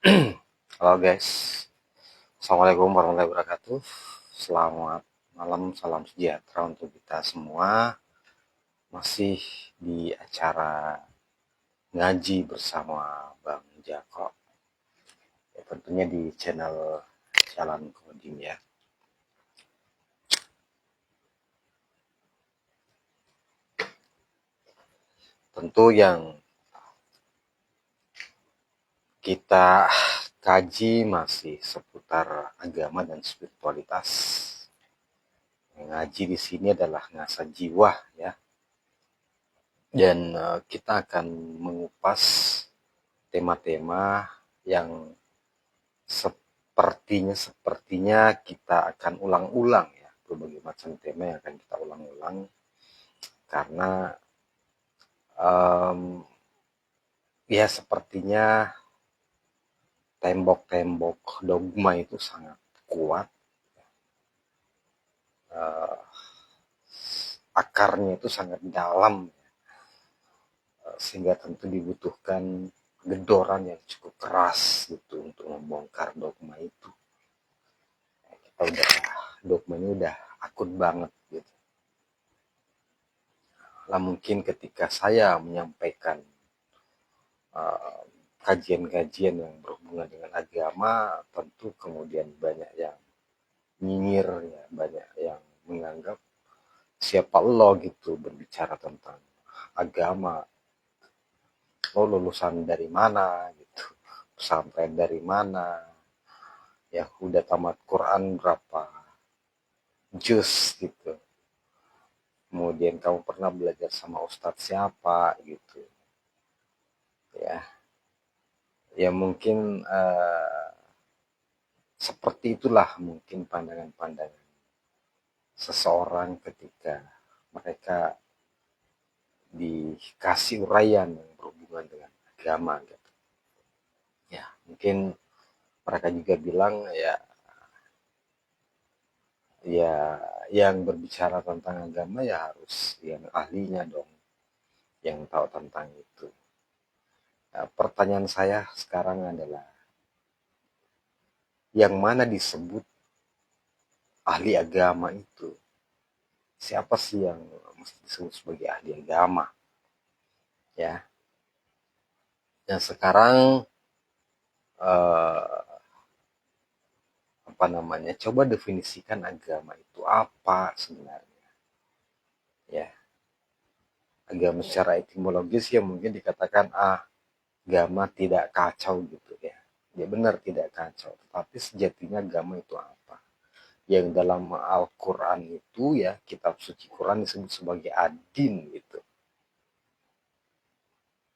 Halo guys, Assalamualaikum warahmatullahi wabarakatuh. Selamat malam, salam sejahtera untuk kita semua. Masih di acara ngaji bersama Bang Jako. Ya, tentunya di channel Jalan Kodim ya. Tentu yang kita kaji masih seputar agama dan spiritualitas. Ngaji di sini adalah ngasah jiwa ya. Dan kita akan mengupas tema-tema yang sepertinya kita akan ulang-ulang ya, berbagai macam tema yang akan kita ulang-ulang karena ya sepertinya tembok-tembok dogma itu sangat kuat, akarnya itu sangat dalam, sehingga tentu dibutuhkan gedoran yang cukup keras gitu untuk membongkar dogma itu. Kita udah dogma ini udah akut banget gitu. Lah mungkin ketika saya menyampaikan kajian-kajian yang berhubungan dengan agama, tentu kemudian banyak yang nyinyir ya, banyak yang menganggap siapa lo gitu berbicara tentang agama, lo lulusan dari mana gitu, pesantren dari mana, ya udah tamat Quran berapa juz gitu, kemudian kamu pernah belajar sama ustadz siapa gitu ya. Ya mungkin seperti itulah mungkin pandangan-pandangan seseorang ketika mereka dikasih uraian yang berhubungan dengan agama gitu. Ya mungkin mereka juga bilang ya, ya yang berbicara tentang agama ya harus yang ahlinya dong, yang tahu tentang itu. Nah, pertanyaan saya sekarang adalah, yang mana disebut ahli agama itu? Siapa sih yang mesti disebut sebagai ahli agama? Ya, yang sekarang eh, apa namanya? Coba definisikan agama itu apa sebenarnya? Ya, agama secara etimologis ya mungkin dikatakan agama tidak kacau gitu ya. Ya benar tidak kacau, tetapi sejatinya agama itu apa? Yang dalam Al-Quran itu ya, kitab suci Quran disebut sebagai adin gitu.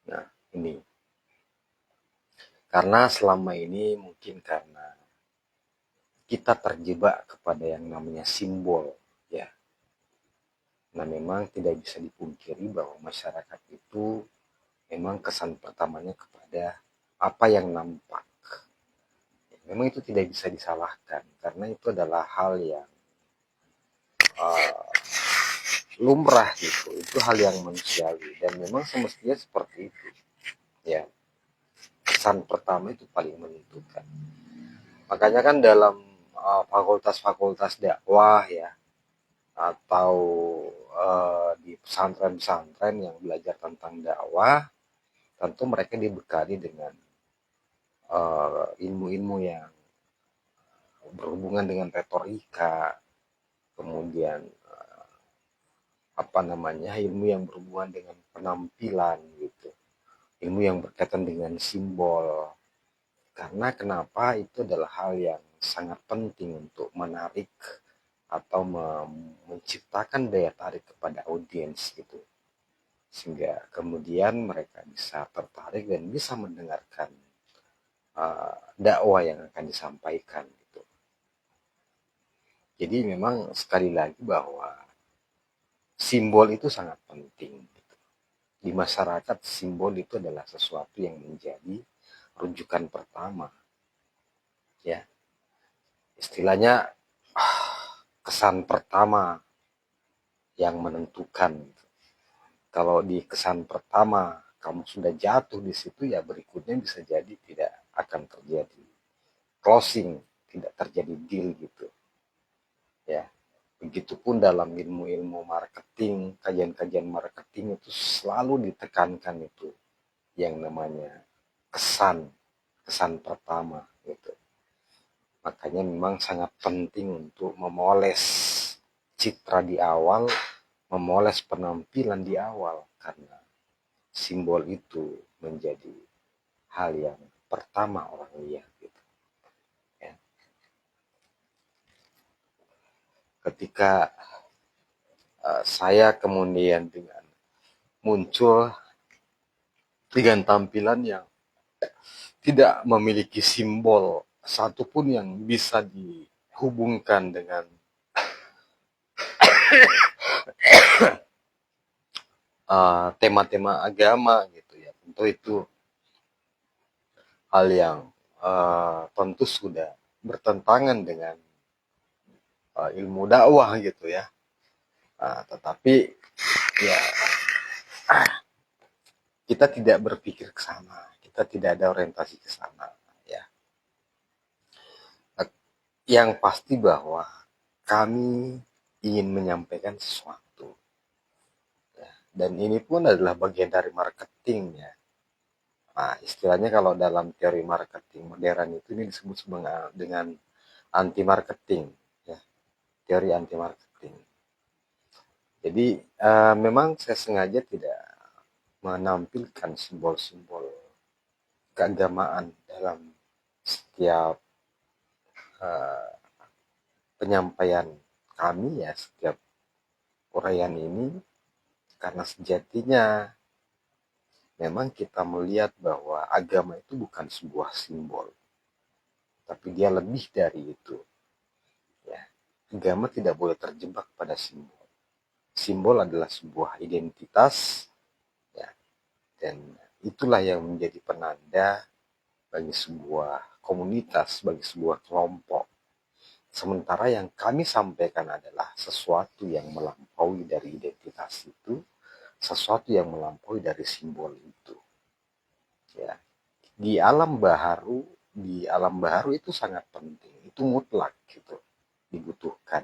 Nah ini, karena selama ini mungkin karena kita terjebak kepada yang namanya simbol ya. Nah memang tidak bisa dipungkiri bahwa masyarakat itu memang kesan pertamanya kepada apa yang nampak. Memang itu tidak bisa disalahkan karena itu adalah hal yang uh, lumrah gitu, itu hal yang manusiawi dan memang semestinya seperti itu ya. Kesan pertama itu paling menentukan. Makanya kan dalam fakultas-fakultas dakwah ya, atau di pesantren-pesantren yang belajar tentang dakwah, tentu mereka dibekali dengan ilmu-ilmu yang berhubungan dengan retorika, kemudian apa namanya, ilmu yang berhubungan dengan penampilan gitu, ilmu yang berkaitan dengan simbol. Karena kenapa itu adalah hal yang sangat penting untuk menarik atau menciptakan daya tarik kepada audiens gitu, sehingga kemudian mereka bisa tertarik dan bisa mendengarkan dakwah yang akan disampaikan gitu. Jadi memang sekali lagi bahwa simbol itu sangat penting gitu. Di masyarakat simbol itu adalah sesuatu yang menjadi rujukan pertama ya, istilahnya kesan pertama yang menentukan. Kalau di kesan pertama kamu sudah jatuh di situ ya berikutnya bisa jadi tidak akan terjadi closing, tidak terjadi deal gitu ya. Begitupun dalam ilmu-ilmu marketing, kajian-kajian marketing itu selalu ditekankan itu yang namanya kesan, kesan pertama gitu. Makanya memang sangat penting untuk memoles citra di awal, memoles penampilan di awal, karena simbol itu menjadi hal yang pertama orang lihat gitu. Ya. Ketika saya kemudian dengan muncul dengan tampilan yang tidak memiliki simbol satupun yang bisa dihubungkan dengan tema-tema agama gitu ya, tentu itu hal yang tentu sudah bertentangan dengan ilmu dakwah gitu ya. Tetapi ya kita tidak berpikir ke sana, kita tidak ada orientasi ke sana ya. Yang pasti bahwa kami ingin menyampaikan sesuatu ya. Dan ini pun adalah bagian dari marketing ya. Nah, istilahnya kalau dalam teori marketing modern itu ini disebut dengan anti marketing ya, teori anti marketing. Jadi memang saya sengaja tidak menampilkan simbol-simbol keagamaan dalam setiap penyampaian kami ya, setiap uraian ini, karena sejatinya memang kita melihat bahwa agama itu bukan sebuah simbol, tapi dia lebih dari itu ya. Agama tidak boleh terjebak pada simbol. Simbol adalah sebuah identitas ya, dan itulah yang menjadi penanda bagi sebuah komunitas, bagi sebuah kelompok. Sementara yang kami sampaikan adalah sesuatu yang melampaui dari identitas itu, sesuatu yang melampaui dari simbol itu. Ya. Di alam baharu itu sangat penting, itu mutlak gitu, dibutuhkan.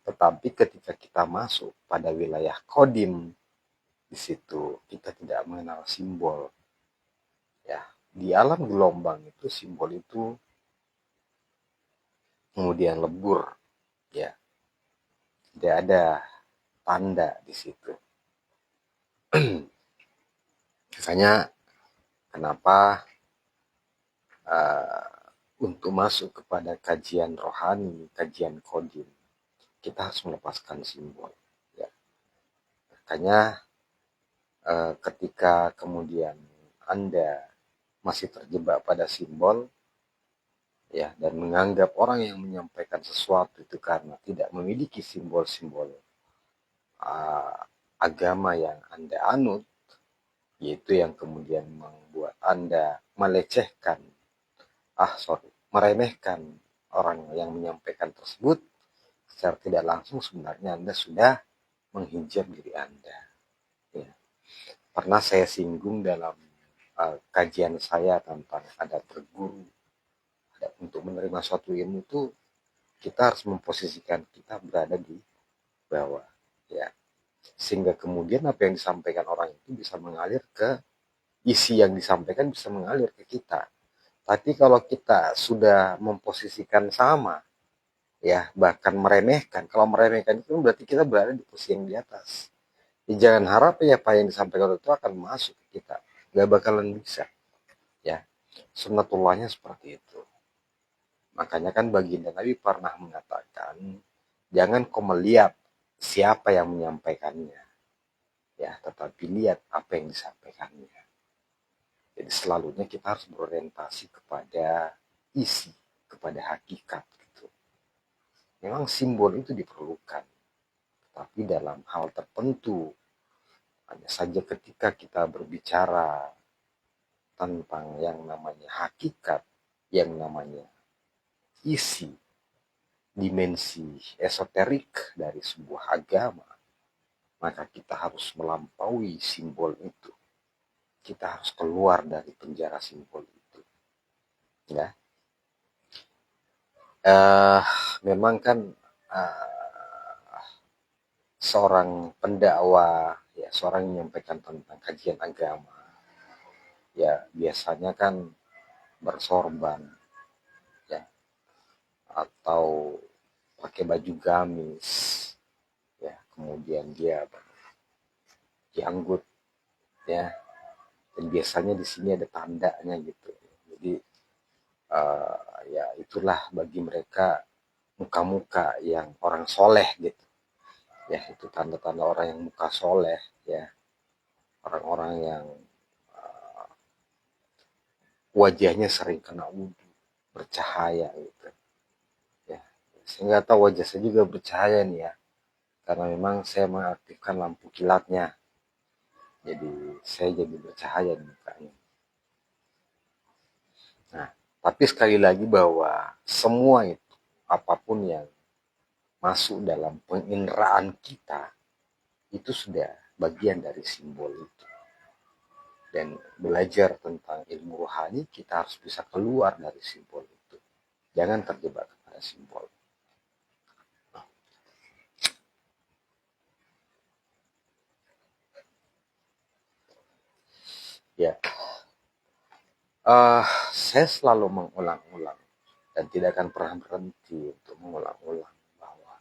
Tetapi ketika kita masuk pada wilayah kodim, di situ kita tidak mengenal simbol. Ya, di alam gelombang itu simbol itu kemudian lebur, ya, tidak ada tanda di situ. Makanya kenapa untuk masuk kepada kajian rohani, kajian kodim, kita harus melepaskan simbol. Ya. Makanya ketika kemudian Anda masih terjebak pada simbol, ya, dan menganggap orang yang menyampaikan sesuatu itu karena tidak memiliki simbol-simbol agama yang Anda anut, yaitu yang kemudian membuat Anda melecehkan, meremehkan orang yang menyampaikan tersebut, secara tidak langsung sebenarnya Anda sudah menghijab diri Anda. Ya. Pernah saya singgung dalam kajian saya tentang ada berguru. Untuk menerima suatu ilmu itu kita harus memposisikan kita berada di bawah. Ya. Sehingga kemudian apa yang disampaikan orang itu bisa mengalir ke isi yang disampaikan, bisa mengalir ke kita. Tapi kalau kita sudah memposisikan sama, ya, bahkan meremehkan, kalau meremehkan itu berarti kita berada di posisi yang di atas. Ya, jangan harap ya apa yang disampaikan itu akan masuk ke kita, gak bakalan bisa. Ya, sunnatullahnya seperti itu. Makanya kan baginda Nabi pernah mengatakan, jangan kau melihat siapa yang menyampaikannya, ya, tetapi lihat apa yang disampaikannya. Jadi selalunya kita harus berorientasi kepada isi, kepada hakikat gitu. Memang simbol itu diperlukan, tapi dalam hal tertentu. Hanya saja ketika kita berbicara tentang yang namanya hakikat, yang namanya isi, dimensi esoterik dari sebuah agama, maka kita harus melampaui simbol itu. Kita harus keluar dari penjara simbol itu. ya. Eh, Memang kan seorang pendakwah, ya seorang yang menyampaikan tentang kajian agama, ya biasanya kan bersorban, ya, atau pakai baju gamis, ya, kemudian dia berjanggut, ya, dan biasanya di sini ada tandanya gitu. Jadi ya itulah bagi mereka muka-muka yang orang soleh gitu, ya itu tanda-tanda orang yang muka soleh, ya orang-orang yang wajahnya sering kena wudhu, bercahaya gitu, ya. Saya nggak tahu wajah saya juga bercahaya nih ya, karena memang saya mengaktifkan lampu kilatnya, jadi saya jadi bercahaya di mukanya. Nah, tapi sekali lagi bahwa semua itu, apapun yang masuk dalam penginderaan kita, itu sudah bagian dari simbol itu. Dan belajar tentang ilmu rohani, kita harus bisa keluar dari simbol itu. Jangan terjebak kepada simbol. Ya, saya selalu mengulang-ulang dan tidak akan pernah berhenti untuk mengulang-ulang bahwa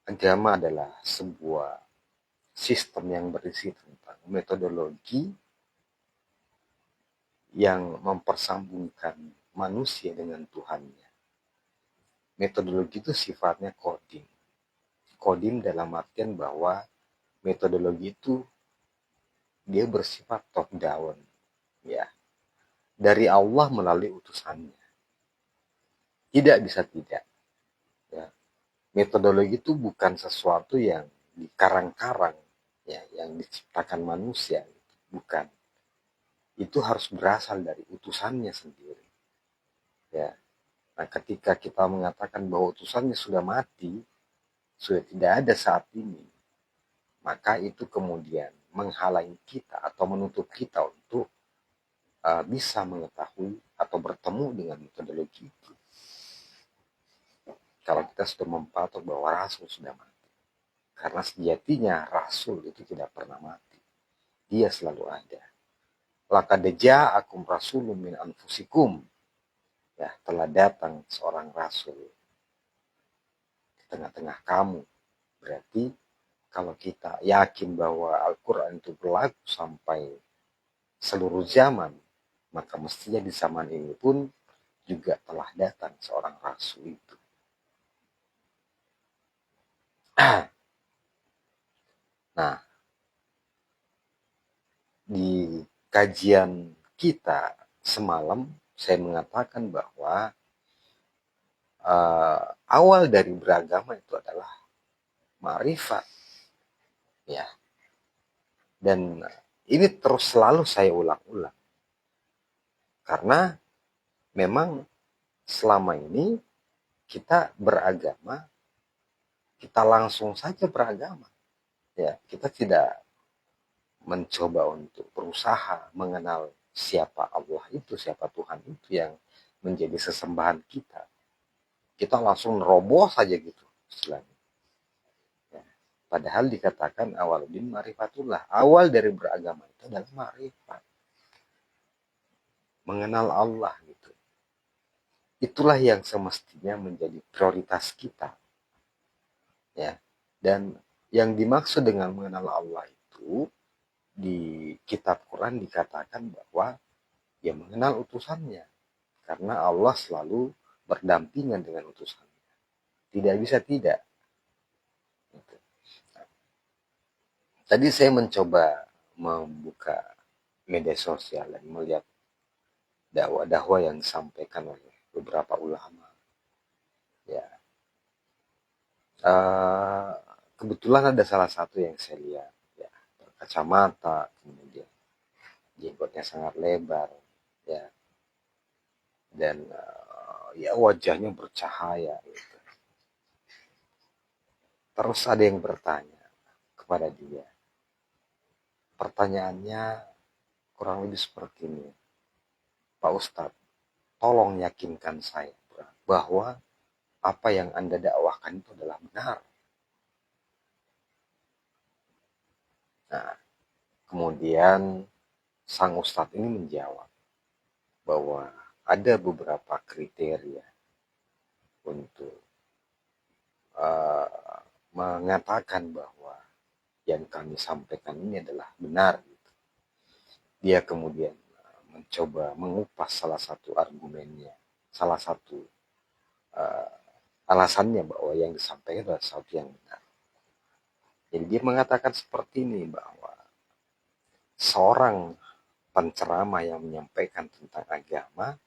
agama adalah sebuah sistem yang berisi tentang metodologi yang mempersambungkan manusia dengan Tuhannya. Metodologi itu sifatnya kodim. Kodim dalam artian bahwa metodologi itu dia bersifat top down, ya, dari Allah melalui utusannya. Tidak bisa tidak. Ya. Metodologi itu bukan sesuatu yang dikarang-karang, ya, yang diciptakan manusia, bukan. Itu harus berasal dari utusannya sendiri. Ya. Nah, ketika kita mengatakan bahwa utusannya sudah mati, sudah tidak ada saat ini, maka itu kemudian menghalangi kita atau menutup kita untuk bisa mengetahui atau bertemu dengan metodologi itu. Kalau kita sudah mempatok bahwa Rasul sudah mati. Karena sejatinya Rasul itu tidak pernah mati. Dia selalu ada. Laqad ja'akum rasulun min anfusikum. Ya, telah datang seorang Rasul di tengah-tengah kamu. Berarti kalau kita yakin bahwa Al-Quran itu berlaku sampai seluruh zaman, maka mestinya di zaman ini pun juga telah datang seorang Rasul itu. Nah, di kajian kita semalam saya mengatakan bahwa awal dari beragama itu adalah ma'rifat, ya, dan ini terus selalu saya ulang-ulang karena memang selama ini kita beragama, kita langsung saja beragama, ya, kita tidak mencoba untuk berusaha mengenal siapa Allah itu, siapa Tuhan itu yang menjadi sesembahan kita. Kita langsung nerobos saja gitu istilahnya. Ya. Padahal dikatakan awal din ma'rifatullah. Awal dari beragama itu adalah ma'rifat. Mengenal Allah gitu. Itulah yang semestinya menjadi prioritas kita. Ya. Dan yang dimaksud dengan mengenal Allah itu di kitab Quran dikatakan bahwa ya mengenal utusannya. Karena Allah selalu berdampingan dengan utusannya. Tidak bisa tidak. Gitu. Tadi saya mencoba membuka media sosial dan melihat dakwah-dakwah yang disampaikan oleh beberapa ulama. Ya, uh, kebetulan ada salah satu yang saya lihat, ya, berkacamata, kemudian jenggotnya sangat lebar, ya, dan ya wajahnya bercahaya. Gitu. Terus ada yang bertanya kepada dia. Pertanyaannya kurang lebih seperti ini, Pak Ustadz. tolong yakinkan saya bahwa apa yang Anda dakwahkan itu adalah benar. Nah, kemudian sang ustadz ini menjawab bahwa ada beberapa kriteria untuk mengatakan bahwa yang kami sampaikan ini adalah benar. Dia kemudian mencoba mengupas salah satu argumennya, salah satu alasannya bahwa yang disampaikan adalah sesuatu yang benar. Jadi dia mengatakan seperti ini, bahwa seorang penceramah yang menyampaikan tentang agama,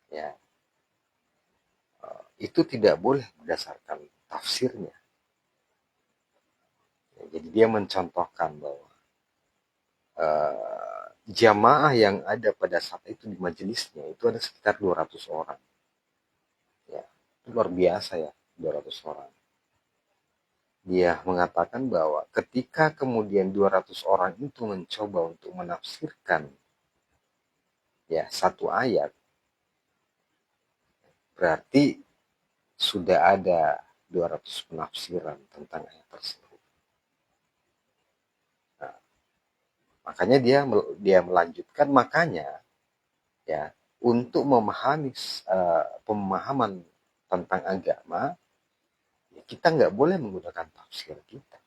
ya, itu tidak boleh berdasarkan tafsirnya. Ya, jadi dia mencontohkan bahwa jamaah yang ada pada saat itu di majelisnya itu ada sekitar 200 orang. Ya, itu luar biasa ya, 200 orang. Dia mengatakan bahwa ketika kemudian 200 orang itu mencoba untuk menafsirkan ya satu ayat, berarti sudah ada 200 penafsiran tentang ayat tersebut. Nah, makanya dia melanjutkan, makanya ya untuk memahami pemahaman tentang agama, ya, kita nggak boleh menggunakan tafsir kita,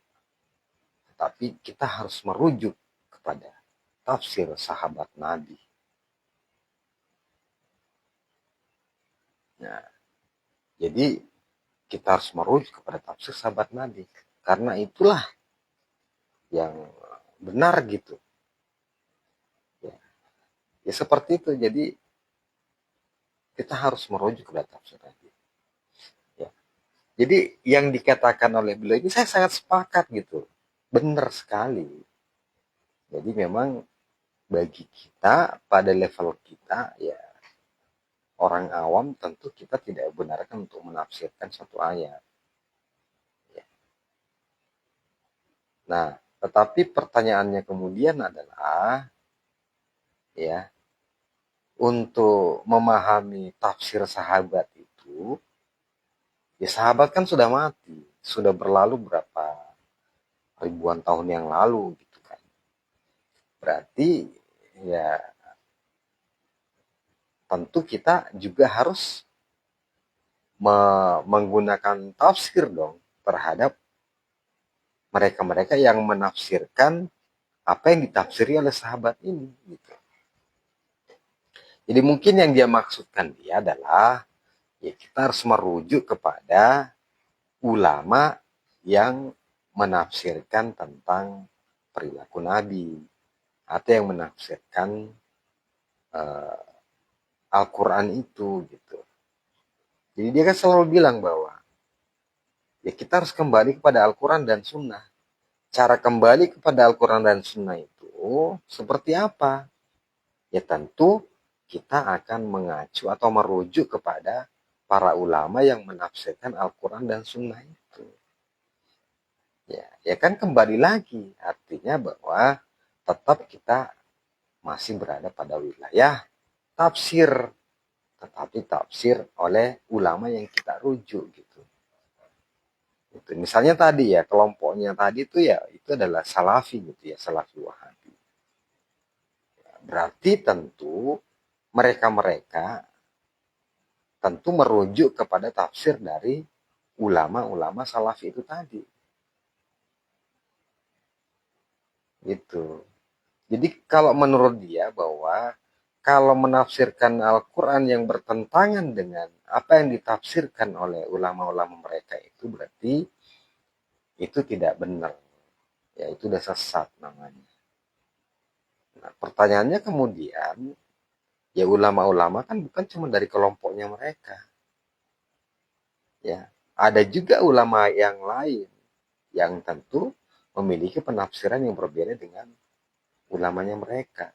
tapi kita harus merujuk kepada tafsir sahabat Nabi. Nah, jadi kita harus merujuk kepada tafsir sahabat Nabi, karena itulah yang benar gitu. Ya seperti itu. Jadi kita harus merujuk kepada tafsir Nabi. Ya. Jadi yang dikatakan oleh beliau ini saya sangat sepakat gitu, benar sekali. Jadi memang bagi kita pada level kita ya orang awam, tentu kita tidak benarkan untuk menafsirkan satu ayat. Ya. Nah, tetapi pertanyaannya kemudian adalah ya, untuk memahami tafsir sahabat itu, ya sahabat kan sudah mati, sudah berlalu berapa ribuan tahun yang lalu gitu kan. Berarti ya tentu kita juga harus menggunakan tafsir dong terhadap mereka-mereka yang menafsirkan apa yang ditafsiri oleh sahabat ini gitu. Jadi mungkin yang dia maksudkan dia adalah ya kita harus merujuk kepada ulama yang menafsirkan tentang perilaku Nabi, atau yang menafsirkan Al-Quran itu gitu. Jadi dia kan selalu bilang bahwa ya kita harus kembali kepada Al-Quran dan Sunnah. Cara kembali kepada Al-Quran dan Sunnah itu seperti apa? Ya tentu kita akan mengacu atau merujuk kepada para ulama yang menafsirkan Al-Quran dan Sunnah itu. Ya kan kembali lagi, artinya bahwa tetap kita masih berada pada wilayah tafsir, tetapi tafsir oleh ulama yang kita rujuk gitu. Itu misalnya tadi ya, kelompoknya tadi itu ya itu adalah salafi gitu ya, salafi wahabi. Berarti tentu mereka tentu merujuk kepada tafsir dari ulama-ulama salafi itu tadi. Gitu. Jadi kalau menurut dia bahwa kalau menafsirkan Al-Quran yang bertentangan dengan apa yang ditafsirkan oleh ulama-ulama mereka itu berarti itu tidak benar. Ya itu udah sesat namanya. Nah, pertanyaannya kemudian, ya ulama-ulama kan bukan cuma dari kelompoknya mereka. Ya, ada juga ulama yang lain yang tentu memiliki penafsiran yang berbeda dengan ulamanya mereka.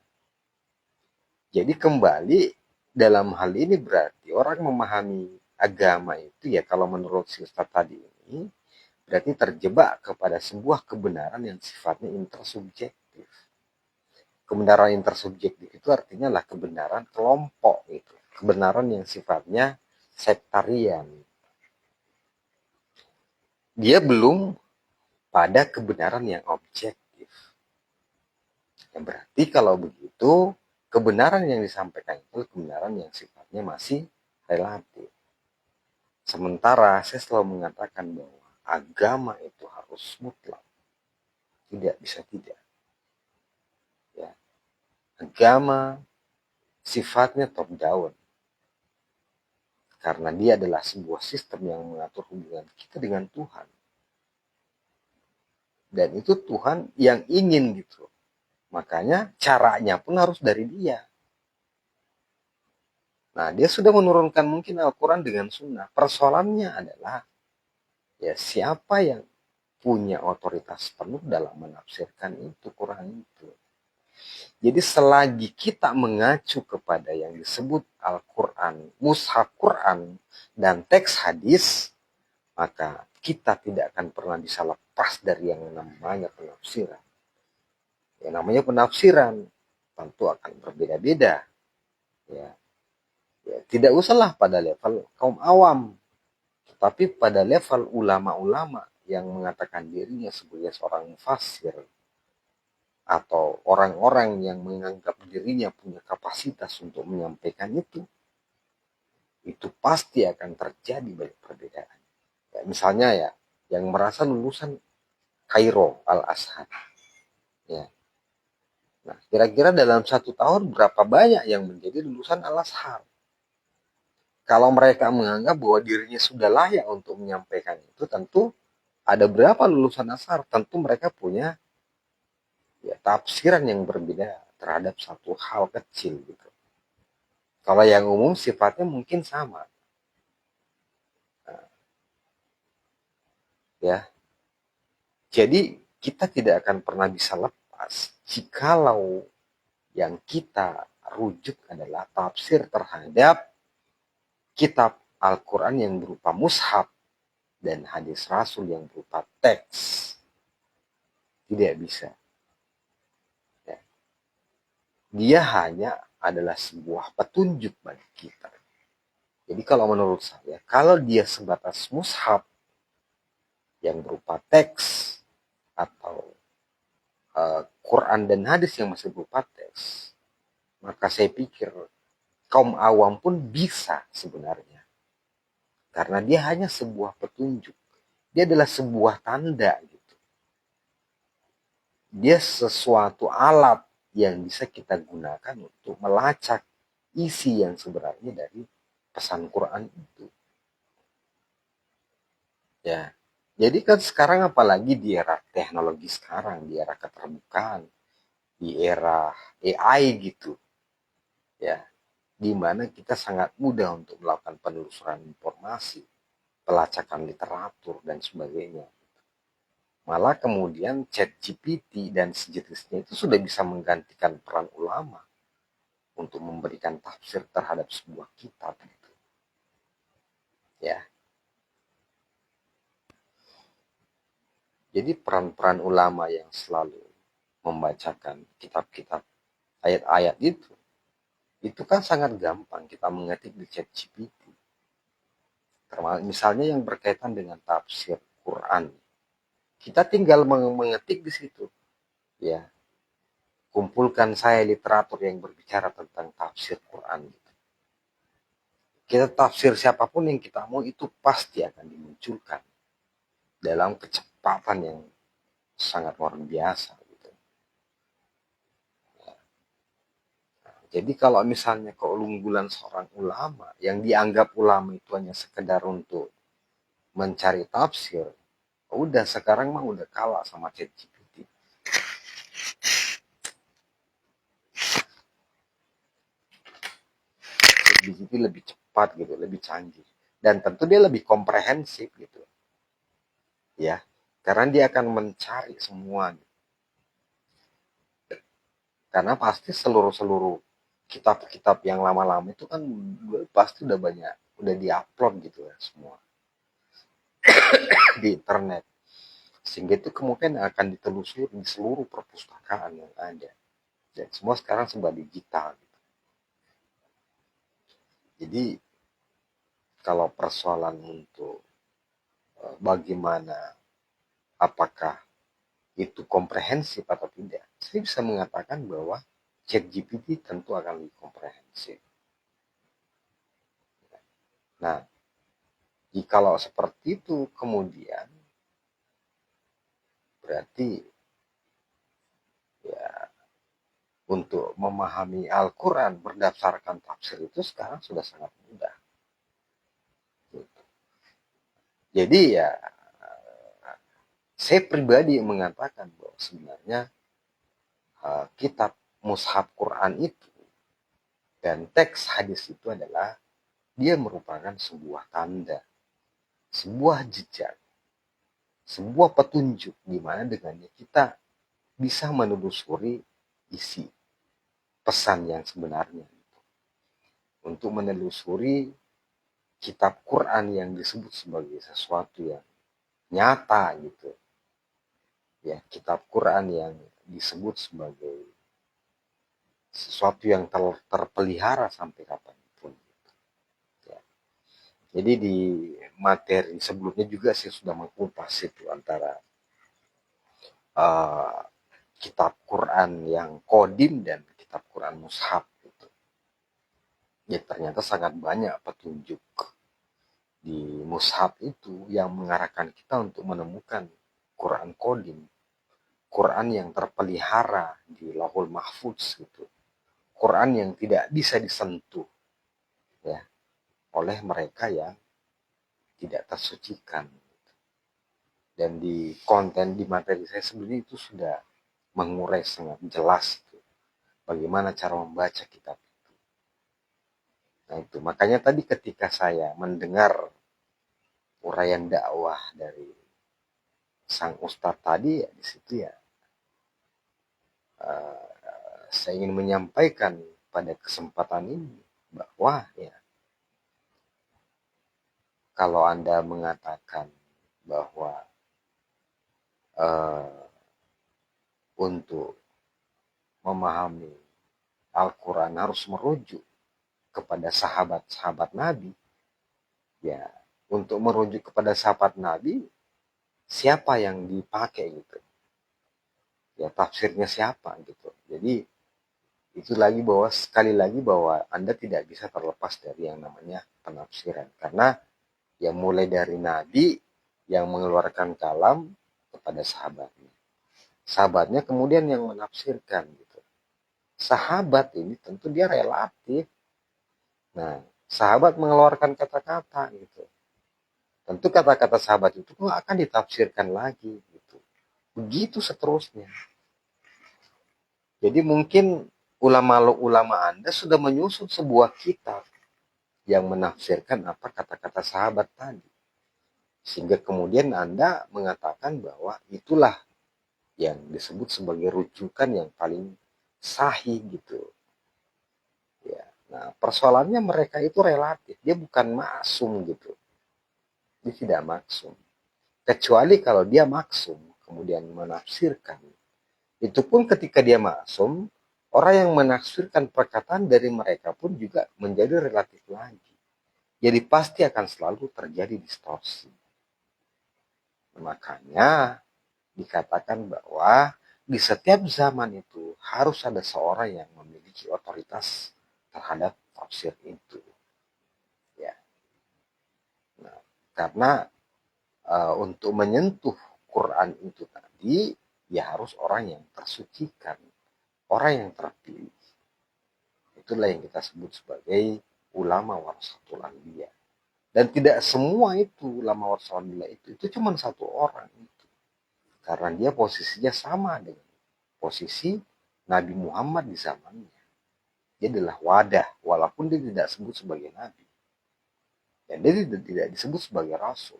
Jadi kembali dalam hal ini berarti orang memahami agama itu ya kalau menurut si Ustaz tadi ini berarti terjebak kepada sebuah kebenaran yang sifatnya intersubjektif. Kebenaran intersubjektif itu artinya lah kebenaran kelompok itu, kebenaran yang sifatnya sektarian. Dia belum pada kebenaran yang objektif. Yang berarti kalau begitu, kebenaran yang disampaikan itu kebenaran yang sifatnya masih relatif. Sementara saya selalu mengatakan bahwa agama itu harus mutlak. Tidak bisa tidak. Ya. Agama sifatnya top down. Karena dia adalah sebuah sistem yang mengatur hubungan kita dengan Tuhan. Dan itu Tuhan yang ingin gitu. Makanya caranya pun harus dari dia. Nah, dia sudah menurunkan mungkin Al-Quran dengan sunnah. Persoalannya adalah, ya siapa yang punya otoritas penuh dalam menafsirkan itu, Quran itu. Jadi selagi kita mengacu kepada yang disebut Al-Quran, mushaf Quran, dan teks hadis, maka kita tidak akan pernah bisa lepas dari yang namanya penafsiran. Yang namanya penafsiran tentu akan berbeda-beda. Ya, tidak usahlah pada level kaum awam, tetapi pada level ulama-ulama yang mengatakan dirinya sebagai seorang mufassir, atau orang-orang yang menganggap dirinya punya kapasitas untuk menyampaikan itu pasti akan terjadi banyak perbedaan. Ya, misalnya ya, yang merasa lulusan Kairo Al-Azhar. Ya. Nah, kira-kira dalam 1 tahun berapa banyak yang menjadi lulusan Al-Azhar? Kalau mereka menganggap bahwa dirinya sudah layak untuk menyampaikan itu, tentu ada berapa lulusan Azhar? Tentu mereka punya ya, tafsiran yang berbeda terhadap satu hal kecil gitu. Kalau yang umum sifatnya mungkin sama. Nah, ya. Jadi kita tidak akan pernah bisa lepas jikalau yang kita rujuk adalah tafsir terhadap kitab Al-Quran yang berupa mushaf dan hadis Rasul yang berupa teks. Tidak bisa. Ya. Dia hanya adalah sebuah petunjuk bagi kita. Jadi kalau menurut saya, kalau dia sebatas mushaf yang berupa teks atau Quran dan hadis yang masih berupa teks, maka saya pikir kaum awam pun bisa sebenarnya. Karena dia hanya sebuah petunjuk. Dia adalah sebuah tanda gitu. Dia sesuatu alat yang bisa kita gunakan untuk melacak isi yang sebenarnya dari pesan Quran itu. Ya. Jadi kan sekarang apalagi di era teknologi sekarang, di era keterbukaan, di era AI gitu. Ya, di mana kita sangat mudah untuk melakukan penelusuran informasi, pelacakan literatur dan sebagainya. Malah kemudian ChatGPT dan sejenisnya itu sudah bisa menggantikan peran ulama untuk memberikan tafsir terhadap sebuah kitab gitu. Ya. Jadi peran-peran ulama yang selalu membacakan kitab-kitab ayat-ayat itu kan sangat gampang kita mengetik di ChatGPT. Misalnya yang berkaitan dengan tafsir Quran. Kita tinggal mengetik di situ. Ya, kumpulkan saya literatur yang berbicara tentang tafsir Quran. Kita tafsir siapapun yang kita mau itu pasti akan dimunculkan dalam kecepatan yang sangat luar biasa. Gitu. Jadi kalau misalnya keunggulan seorang ulama yang dianggap ulama itu hanya sekedar untuk mencari tafsir, udah sekarang mah udah kalah sama ChatGPT. ChatGPT lebih cepat gitu, lebih canggih, dan tentu dia lebih komprehensif gitu. Ya, karena dia akan mencari semua. Karena pasti seluruh kitab-kitab yang lama-lama itu kan pasti udah banyak, udah diupload gitu ya semua di internet. Sehingga itu kemudian akan ditelusuri di seluruh perpustakaan yang ada. Dan semua sekarang serba digital. Gitu. Jadi kalau persoalan untuk bagaimana, apakah itu komprehensif atau tidak, saya bisa mengatakan bahwa ChatGPT tentu akan lebih komprehensif. Nah, jikalau seperti itu kemudian berarti ya untuk memahami Al-Quran berdasarkan tafsir itu sekarang sudah sangat mudah. Jadi ya saya pribadi mengatakan bahwa sebenarnya kitab mushaf Quran itu dan teks hadis itu adalah dia merupakan sebuah tanda, sebuah jejak, sebuah petunjuk di mana dengannya kita bisa menelusuri isi pesan yang sebenarnya. Untuk menelusuri kitab Quran yang disebut sebagai sesuatu yang nyata gitu. Ya, kitab Quran yang disebut sebagai sesuatu yang terpelihara sampai kapanpun. Ya. Jadi di materi sebelumnya juga saya sudah mengupas itu antara uh, kitab Quran yang kodim dan kitab Quran mushaf gitu. Ya ternyata sangat banyak petunjuk di mushaf itu yang mengarahkan kita untuk menemukan Quran kodim, Quran yang terpelihara di Lauhul Mahfuz gitu, Quran yang tidak bisa disentuh ya oleh mereka yang tidak tersucikan. Dan di konten di materi saya sebenarnya itu sudah mengurai sangat jelas gitu, bagaimana cara membaca kitab itu. Nah itu makanya tadi ketika saya mendengar uraian dakwah dari sang ustadz tadi ya di situ ya saya ingin menyampaikan pada kesempatan ini bahwa ya kalau Anda mengatakan bahwa untuk memahami Al-Quran harus merujuk kepada sahabat-sahabat Nabi, ya untuk merujuk kepada sahabat Nabi siapa yang dipakai gitu, ya tafsirnya siapa gitu. Jadi itu lagi bahwa sekali lagi bahwa Anda tidak bisa terlepas dari yang namanya penafsiran karena yang mulai dari Nabi yang mengeluarkan kalam kepada sahabatnya. Sahabatnya kemudian yang menafsirkan gitu. Sahabat ini tentu dia relatif. Nah, sahabat mengeluarkan kata-kata gitu. Tentu kata-kata sahabat itu akan ditafsirkan lagi gitu. Begitu seterusnya. Jadi mungkin ulama-ulama Anda sudah menyusun sebuah kitab yang menafsirkan apa kata-kata sahabat tadi. Sehingga kemudian Anda mengatakan bahwa itulah yang disebut sebagai rujukan yang paling sahih gitu. Ya. Nah, persoalannya mereka itu relatif, dia bukan maksum gitu. Dia tidak maksum. Kecuali kalau dia maksum, kemudian menafsirkan. Itu pun ketika dia maksum, orang yang menafsirkan perkataan dari mereka pun juga menjadi relatif lagi. Jadi pasti akan selalu terjadi distorsi. Makanya dikatakan bahwa di setiap zaman itu harus ada seorang yang memiliki otoritas terhadap tafsir itu. Ya. Nah, karena untuk menyentuh Quran itu tadi, ya harus orang yang tersucikan, orang yang terpilih. Itulah yang kita sebut sebagai ulama warasatul anbiya. Dan tidak semua itu ulama warasatul anbiya itu cuma satu orang itu. Karena dia posisinya sama dengan posisi Nabi Muhammad di zamannya. Dia adalah wadah, walaupun dia tidak disebut sebagai nabi. Dan dia tidak disebut sebagai rasul.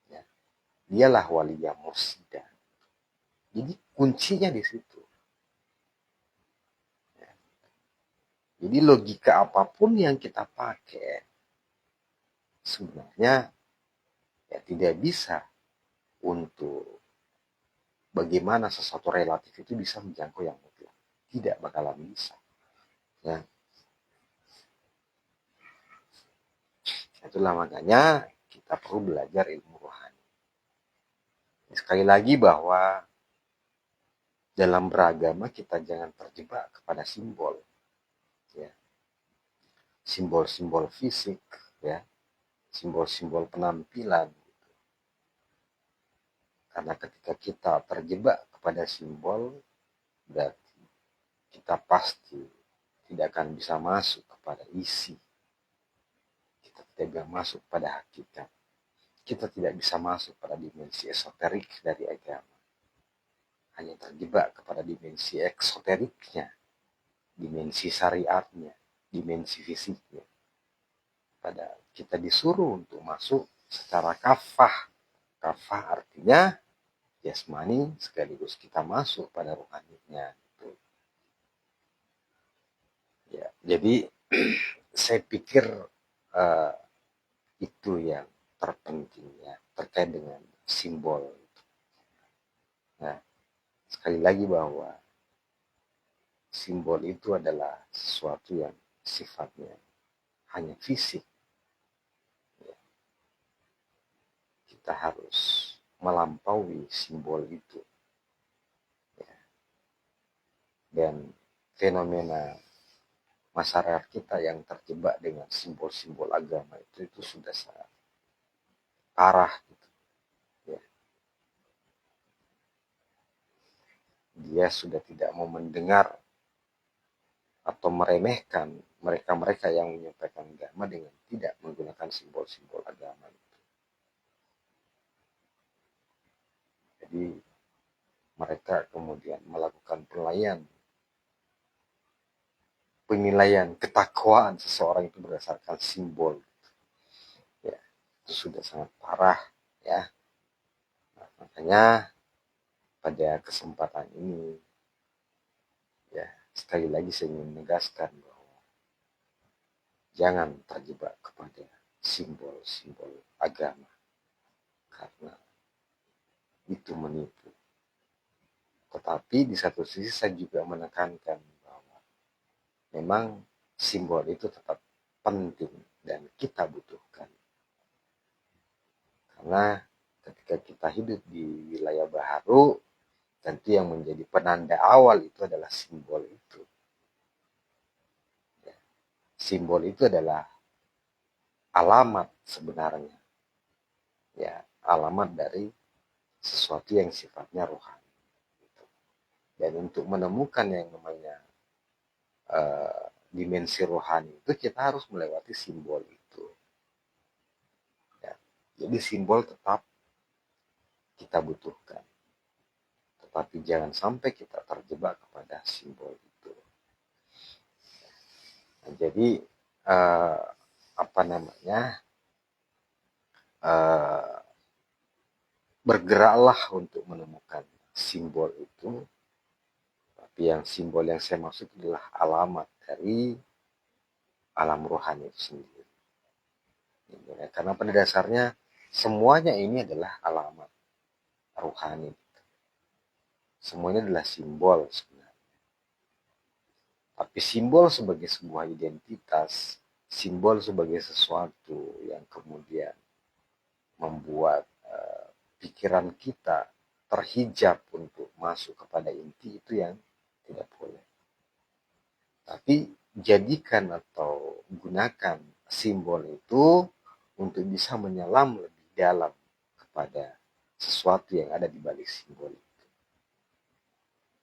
Ya. Dialah waliyah mursidah. Jadi kuncinya di situ. Ya. Jadi logika apapun yang kita pakai, sebenarnya ya tidak bisa untuk bagaimana sesuatu relatif itu bisa menjangkau yang mutlak. Tidak bakalan bisa. Ya. Itulah makanya kita perlu belajar ilmu rohani. Sekali lagi bahwa dalam beragama kita jangan terjebak kepada simbol, ya, simbol-simbol fisik, ya, simbol-simbol penampilan. Karena ketika kita terjebak kepada simbol, berarti kita pasti tidak akan bisa masuk kepada isi. Kita tidak bisa masuk pada hakikat. Kita tidak bisa masuk pada dimensi esoterik dari agama. Hanya terjebak kepada dimensi eksoteriknya, dimensi syariatnya, dimensi fisiknya. Padahal kita disuruh untuk masuk secara kafah. Kafah artinya jasmani sekaligus kita masuk pada rohaninya. Ya, jadi saya pikir itu yang terpenting ya terkait dengan simbol. Nah, sekali lagi bahwa simbol itu adalah sesuatu yang sifatnya hanya fisik. Ya, kita harus melampaui simbol itu. Ya. Dan fenomena masyarakat kita yang terjebak dengan simbol-simbol agama itu sudah sangat parah gitu. Ya. Dia sudah tidak mau mendengar atau meremehkan mereka-mereka yang menyampaikan agama dengan tidak menggunakan simbol-simbol agama. Jadi mereka kemudian melakukan penilaian ketakwaan seseorang itu berdasarkan simbol. Ya, itu sudah sangat parah ya. Nah, makanya pada kesempatan ini ya sekali lagi saya ingin menegaskan bahwa jangan terjebak kepada simbol-simbol agama karena itu menipu. Tetapi di satu sisi saya juga menekankan bahwa memang simbol itu tetap penting dan kita butuhkan. Karena ketika kita hidup di wilayah baharu, tentu yang menjadi penanda awal itu adalah simbol itu. Ya. Simbol itu adalah alamat sebenarnya. Ya, alamat dari sesuatu yang sifatnya rohani. Dan untuk menemukan yang namanya dimensi rohani itu kita harus melewati simbol itu. Ya. Jadi simbol tetap kita butuhkan. Tetapi jangan sampai kita terjebak kepada simbol itu. Nah, jadi bergeraklah untuk menemukan simbol itu. Tapi yang simbol yang saya maksud adalah alamat dari alam rohani itu sendiri. Karena pada dasarnya semuanya ini adalah alamat rohani. Semuanya adalah simbol sebenarnya. Tapi simbol sebagai sebuah identitas, simbol sebagai sesuatu yang kemudian membuat pikiran kita terhijab untuk masuk kepada inti itu yang tidak boleh. Tapi jadikan atau gunakan simbol itu untuk bisa menyelam lebih dalam kepada sesuatu yang ada di balik simbol itu.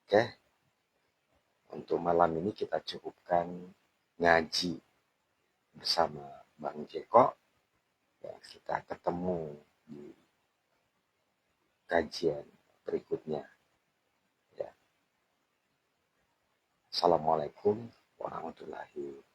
Oke? Untuk malam ini kita cukupkan ngaji bersama Bang Jeko. Ya, kita ketemu di kajian berikutnya. Ya. Assalamualaikum warahmatullahi wabarakatuh.